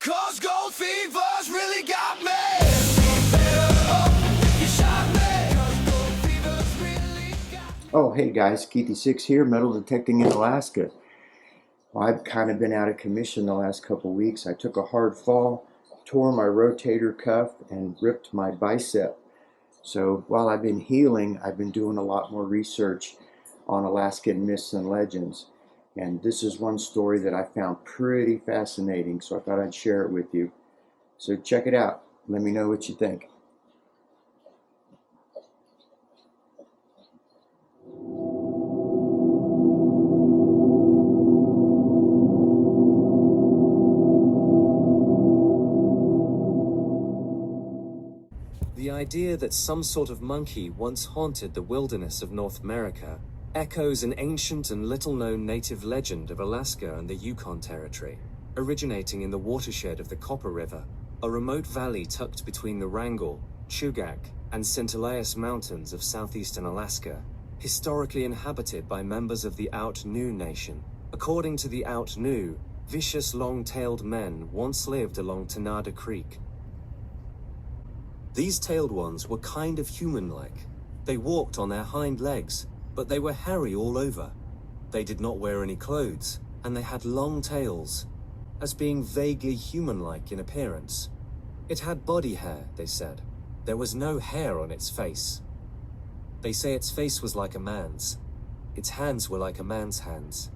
'Cause gold fever's really got me. Oh, hey guys, Keithy6 here, metal detecting in Alaska. Well, I've kind of been out of commission the last couple weeks. I took a hard fall, tore my rotator cuff, and ripped my bicep. So while I've been healing, I've been doing a lot more research on Alaskan myths and legends. And this is one story that I found pretty fascinating, so I thought I'd share it with you. So check it out. Let me know what you think. The idea that some sort of monkey once haunted the wilderness of North America echoes an ancient and little-known native legend of Alaska and the Yukon Territory, originating in the watershed of the Copper River, a remote valley tucked between the Wrangell, Chugach, and Cet'aenns mountains of southeastern Alaska, historically inhabited by members of the Out-New Nation. According to the Out-New, vicious long-tailed men once lived along Tanada Creek. These tailed ones were kind of human-like. They walked on their hind legs, but they were hairy all over. They did not wear any clothes, and they had long tails, as being vaguely human-like in appearance. It had body hair, they said. There was no hair on its face. They say its face was like a man's. Its hands were like a man's hands.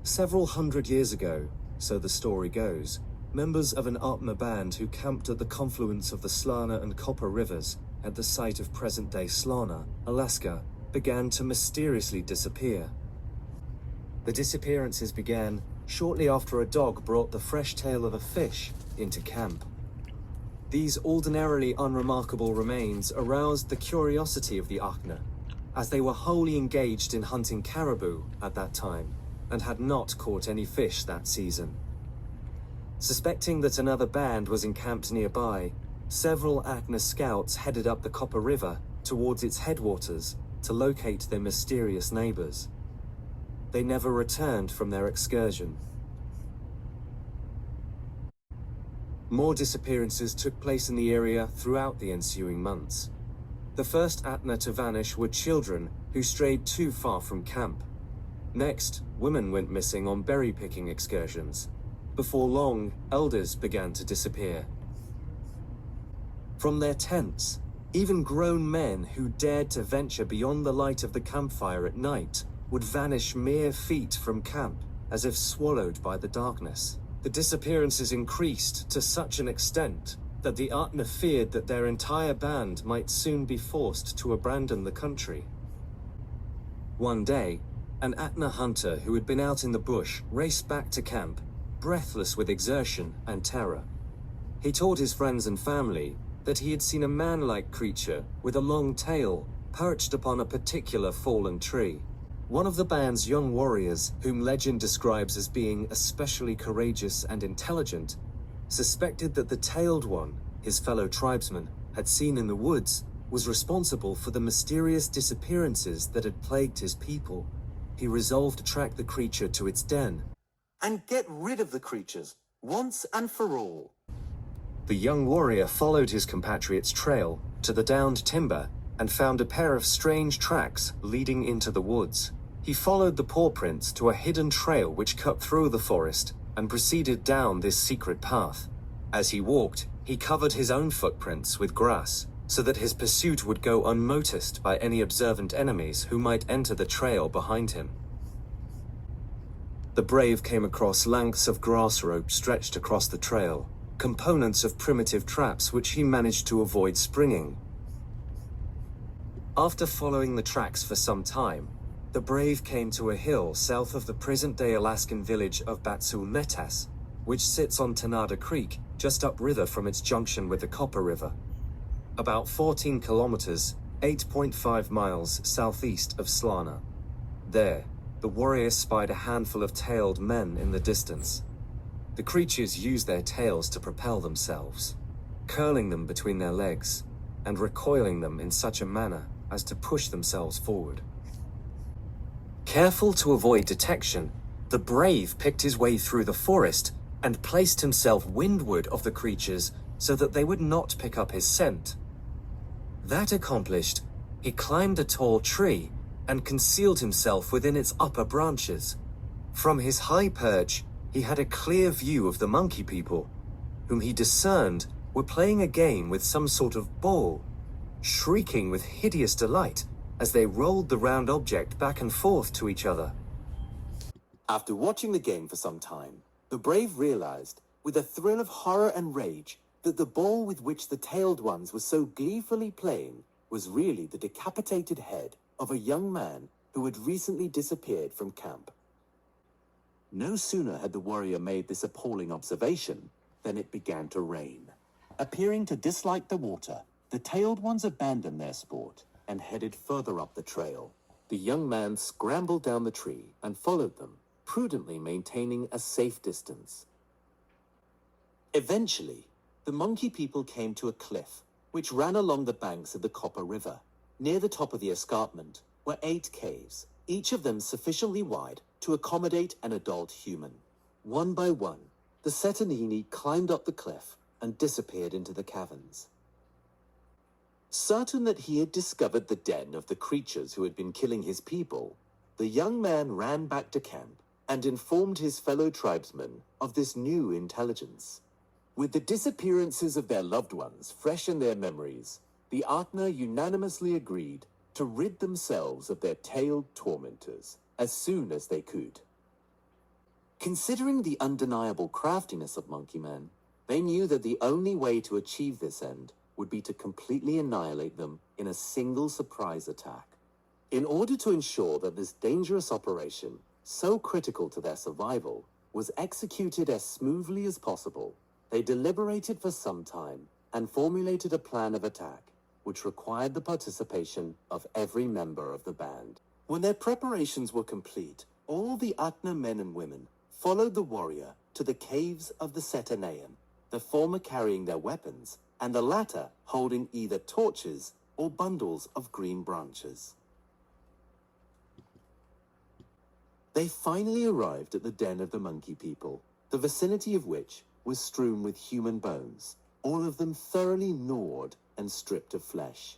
Several hundred years ago, so the story goes, members of an Atma band who camped at the confluence of the Slana and Copper Rivers at the site of present-day Slana, Alaska, began to mysteriously disappear. The disappearances began shortly after a dog brought the fresh tail of a fish into camp. These ordinarily unremarkable remains aroused the curiosity of the Atma, as they were wholly engaged in hunting caribou at that time and had not caught any fish that season. Suspecting that another band was encamped nearby, several Atma scouts headed up the Copper River towards its headwaters to locate their mysterious neighbors. They never returned from their excursion. More disappearances took place in the area throughout the ensuing months. The first Atma to vanish were children who strayed too far from camp. Next, women went missing on berry-picking excursions. Before long, elders began to disappear. From their tents, even grown men who dared to venture beyond the light of the campfire at night would vanish mere feet from camp, as if swallowed by the darkness. The disappearances increased to such an extent that the Atma feared that their entire band might soon be forced to abandon the country. One day, an Atma hunter who had been out in the bush raced back to camp, breathless with exertion and terror. He told his friends and family that he had seen a man-like creature with a long tail perched upon a particular fallen tree. One of the band's young warriors, whom legend describes as being especially courageous and intelligent, suspected that the tailed one, his fellow tribesman, had seen in the woods, was responsible for the mysterious disappearances that had plagued his people. He resolved to track the creature to its den and get rid of the creatures once and for all. The young warrior followed his compatriot's trail to the downed timber and found a pair of strange tracks leading into the woods. He followed the paw prints to a hidden trail which cut through the forest and proceeded down this secret path. As he walked, he covered his own footprints with grass so that his pursuit would go unnoticed by any observant enemies who might enter the trail behind him. The brave came across lengths of grass rope stretched across the trail, components of primitive traps which he managed to avoid springing. After following the tracks for some time, the brave came to a hill south of the present-day Alaskan village of Metas, which sits on Tanada Creek, just upriver from its junction with the Copper River. About 14 kilometers, 8.5 miles southeast of Slana. There, the warrior spied a handful of tailed men in the distance. The creatures used their tails to propel themselves, curling them between their legs and recoiling them in such a manner as to push themselves forward. Careful to avoid detection, the brave picked his way through the forest and placed himself windward of the creatures so that they would not pick up his scent. That accomplished, he climbed a tall tree and concealed himself within its upper branches. From his high perch, he had a clear view of the monkey people, whom he discerned were playing a game with some sort of ball, shrieking with hideous delight as they rolled the round object back and forth to each other. After watching the game for some time, the brave realized, with a thrill of horror and rage, that the ball with which the tailed ones were so gleefully playing was really the decapitated head of a young man who had recently disappeared from camp. No sooner had the warrior made this appalling observation than it began to rain. Appearing to dislike the water, the tailed ones abandoned their sport and headed further up the trail. The young man scrambled down the tree and followed them, prudently maintaining a safe distance. Eventually, the monkey people came to a cliff which ran along the banks of the Copper River. Near the top of the escarpment were 8 caves, each of them sufficiently wide to accommodate an adult human. One by one, the Cet'aenn climbed up the cliff and disappeared into the caverns. Certain that he had discovered the den of the creatures who had been killing his people, the young man ran back to camp and informed his fellow tribesmen of this new intelligence. With the disappearances of their loved ones fresh in their memories, the Atna unanimously agreed to rid themselves of their tailed tormentors as soon as they could. Considering the undeniable craftiness of Monkey Man, they knew that the only way to achieve this end would be to completely annihilate them in a single surprise attack. In order to ensure that this dangerous operation, so critical to their survival, was executed as smoothly as possible, they deliberated for some time and formulated a plan of attack, which required the participation of every member of the band. When their preparations were complete, all the Atna men and women followed the warrior to the caves of the Cet'aenn, the former carrying their weapons, and the latter holding either torches or bundles of green branches. They finally arrived at the den of the monkey people, the vicinity of which was strewn with human bones, all of them thoroughly gnawed and stripped of flesh.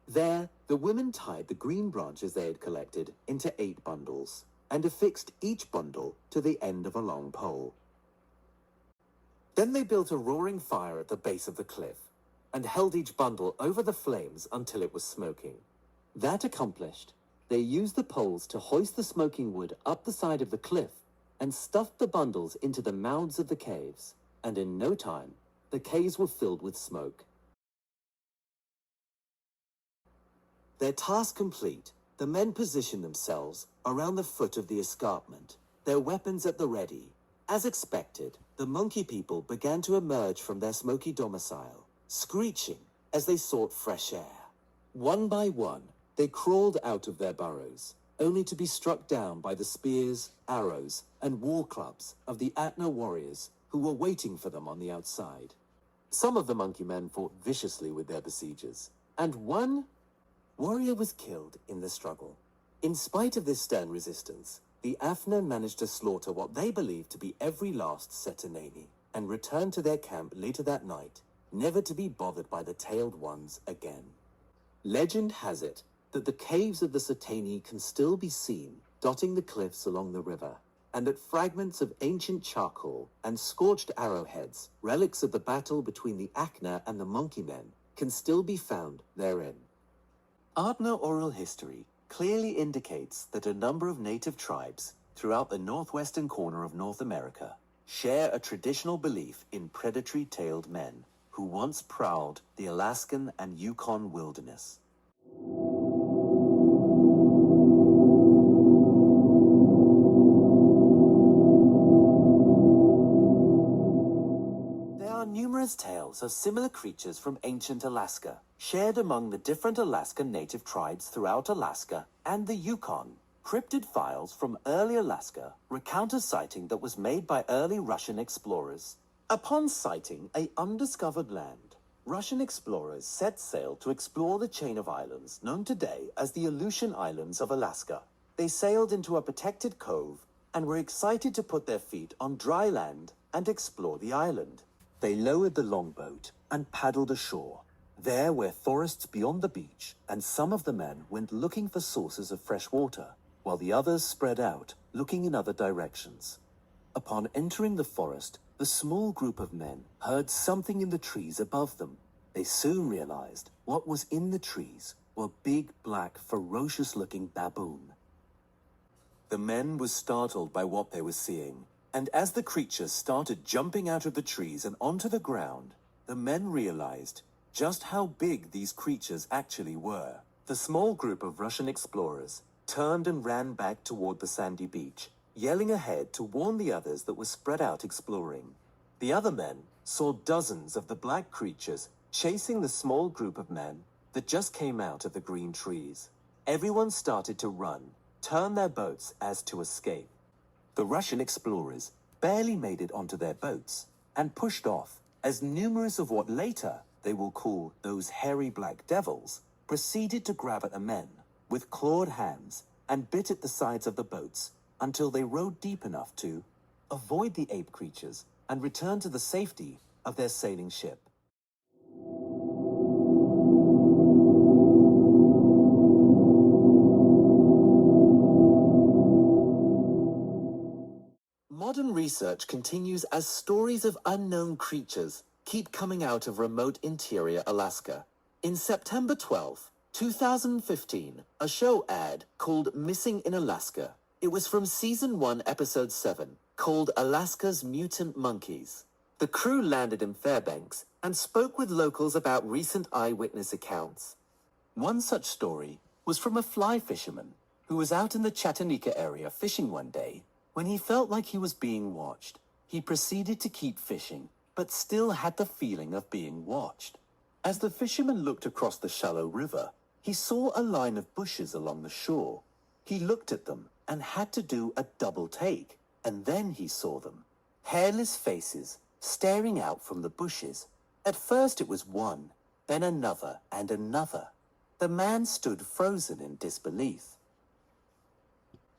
There, the women tied the green branches they had collected into 8 bundles, and affixed each bundle to the end of a long pole. Then they built a roaring fire at the base of the cliff, and held each bundle over the flames until it was smoking. That accomplished, they used the poles to hoist the smoking wood up the side of the cliff, and stuffed the bundles into the mouths of the caves, and in no time, the caves were filled with smoke. Their task complete, the men positioned themselves around the foot of the escarpment, their weapons at the ready. As expected, the monkey people began to emerge from their smoky domicile, screeching as they sought fresh air. One by one, they crawled out of their burrows, only to be struck down by the spears, arrows, and war clubs of the Atna warriors who were waiting for them on the outside. Some of the monkey men fought viciously with their besiegers, and one warrior was killed in the struggle. In spite of this stern resistance, the Atna managed to slaughter what they believed to be every last Cet'aenn, and returned to their camp later that night, never to be bothered by the tailed ones again. Legend has it that the caves of the Cet'aenn can still be seen dotting the cliffs along the river, and that fragments of ancient charcoal and scorched arrowheads, relics of the battle between the Atna and the monkey men, can still be found therein. Atna oral history clearly indicates that a number of native tribes throughout the northwestern corner of North America share a traditional belief in predatory tailed men who once prowled the Alaskan and Yukon wilderness. There are numerous tales of similar creatures from ancient Alaska, shared among the different Alaskan native tribes throughout Alaska and the Yukon. Cryptid files from early Alaska recount a sighting that was made by early Russian explorers. Upon sighting an undiscovered land, Russian explorers set sail to explore the chain of islands known today as the Aleutian Islands of Alaska. They sailed into a protected cove and were excited to put their feet on dry land and explore the island. They lowered the longboat and paddled ashore. There were forests beyond the beach, and some of the men went looking for sources of fresh water, while the others spread out, looking in other directions. Upon entering the forest, the small group of men heard something in the trees above them. They soon realized what was in the trees were big, black, ferocious-looking baboon. The men were startled by what they were seeing, and as the creatures started jumping out of the trees and onto the ground, the men realized just how big these creatures actually were. The small group of Russian explorers turned and ran back toward the sandy beach, yelling ahead to warn the others that were spread out exploring. The other men saw dozens of the black creatures chasing the small group of men that just came out of the green trees. Everyone started to run, turn their boats as to escape. The Russian explorers barely made it onto their boats and pushed off as numerous of what later they will call those hairy black devils proceeded to grab at the men with clawed hands and bit at the sides of the boats until they rode deep enough to avoid the ape creatures and return to the safety of their sailing ship. Modern research continues as stories of unknown creatures keep coming out of remote interior Alaska. In September 12, 2015, a show ad called Missing in Alaska. It was from Season 1, Episode 7, called Alaska's Mutant Monkeys. The crew landed in Fairbanks and spoke with locals about recent eyewitness accounts. One such story was from a fly fisherman who was out in the Chattanooga area fishing one day. When he felt like he was being watched, he proceeded to keep fishing, but still had the feeling of being watched. As the fisherman looked across the shallow river, he saw a line of bushes along the shore. He looked at them and had to do a double take, and then he saw them. Hairless faces staring out from the bushes. At first it was one, then another and another. The man stood frozen in disbelief.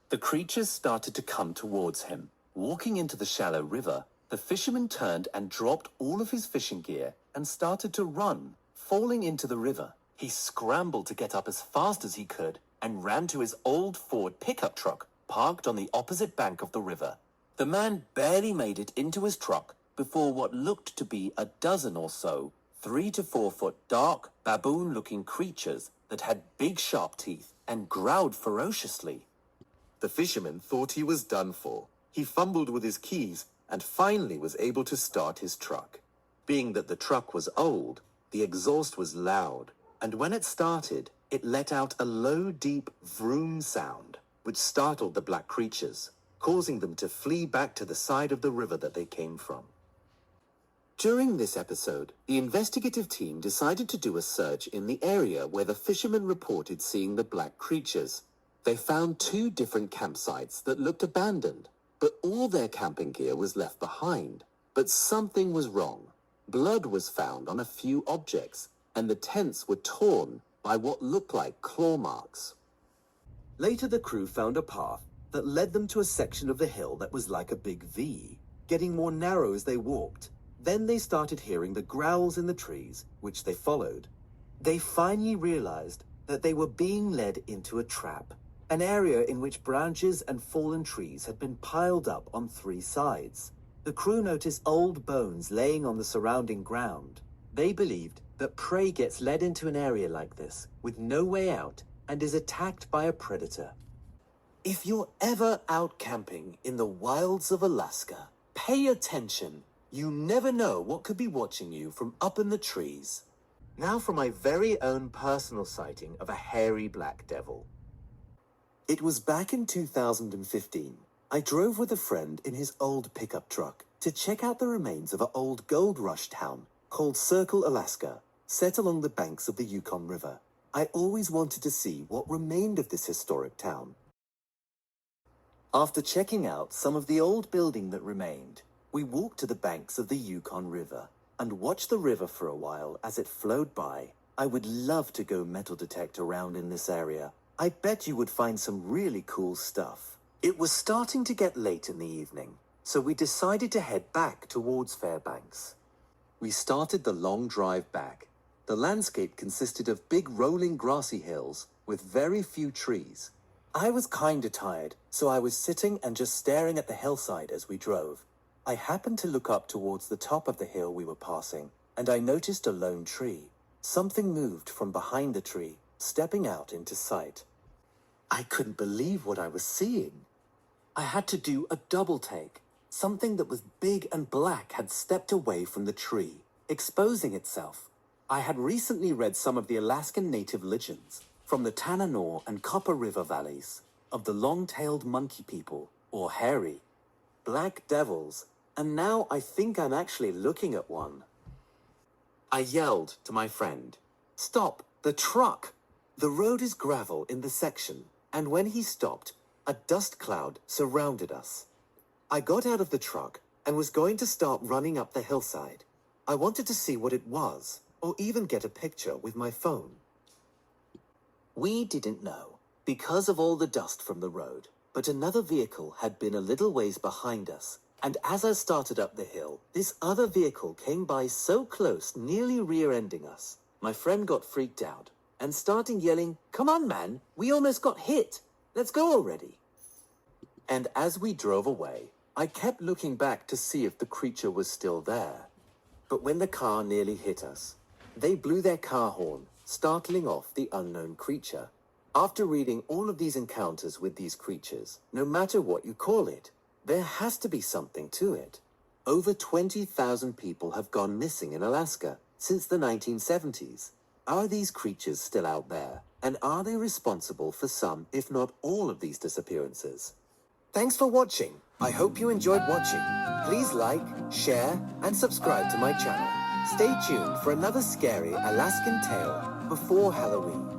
The creatures started to come towards him. Walking into the shallow river, the fisherman turned and dropped all of his fishing gear and started to run, falling into the river. He scrambled to get up as fast as he could and ran to his old Ford pickup truck parked on the opposite bank of the river. The man barely made it into his truck before what looked to be a dozen or so 3 to 4 foot dark, baboon-looking creatures that had big sharp teeth and growled ferociously. The fisherman thought he was done for. He fumbled with his keys and finally was able to start his truck. Being that the truck was old, the exhaust was loud, and when it started, it let out a low, deep vroom sound, which startled the black creatures, causing them to flee back to the side of the river that they came from. During this episode, the investigative team decided to do a search in the area where the fisherman reported seeing the black creatures. They found 2 different campsites that looked abandoned, but all their camping gear was left behind. But something was wrong. Blood was found on a few objects, and the tents were torn by what looked like claw marks. Later, the crew found a path that led them to a section of the hill that was like a big V, getting more narrow as they walked. Then they started hearing the growls in the trees, which they followed. They finally realized that they were being led into a trap. An area in which branches and fallen trees had been piled up on 3 sides. The crew noticed old bones laying on the surrounding ground. They believed that prey gets led into an area like this with no way out and is attacked by a predator. If you're ever out camping in the wilds of Alaska, pay attention. You never know what could be watching you from up in the trees. Now for my very own personal sighting of a hairy black devil. It was back in 2015. I drove with a friend in his old pickup truck to check out the remains of an old gold rush town called Circle, Alaska, set along the banks of the Yukon River. I always wanted to see what remained of this historic town. After checking out some of the old building that remained, we walked to the banks of the Yukon River and watched the river for a while as it flowed by. I would love to go metal detect around in this area. I bet you would find some really cool stuff. It was starting to get late in the evening, so we decided to head back towards Fairbanks. We started the long drive back. The landscape consisted of big rolling grassy hills with very few trees. I was kinda tired, so I was sitting and just staring at the hillside as we drove. I happened to look up towards the top of the hill we were passing, and I noticed a lone tree. Something moved from behind the tree, stepping out into sight. I couldn't believe what I was seeing. I had to do a double take. Something that was big and black had stepped away from the tree, exposing itself. I had recently read some of the Alaskan native legends from the Tanana and Copper River valleys of the long-tailed monkey people, or hairy, black devils, and now I think I'm actually looking at one. I yelled to my friend, "Stop, the truck!" The road is gravel in the section, and when he stopped, a dust cloud surrounded us. I got out of the truck and was going to start running up the hillside. I wanted to see what it was, or even get a picture with my phone. We didn't know, because of all the dust from the road, but another vehicle had been a little ways behind us, and as I started up the hill, this other vehicle came by so close, nearly rear-ending us. My friend got freaked out, and started yelling, "Come on, man, we almost got hit. Let's go already." And as we drove away, I kept looking back to see if the creature was still there. But when the car nearly hit us, they blew their car horn, startling off the unknown creature. After reading all of these encounters with these creatures, no matter what you call it, there has to be something to it. Over 20,000 people have gone missing in Alaska since the 1970s. Are these creatures still out there? And are they responsible for some, if not all, of these disappearances? Thanks for watching. I hope you enjoyed watching. Please like, share, and subscribe to my channel. Stay tuned for another scary Alaskan tale before Halloween.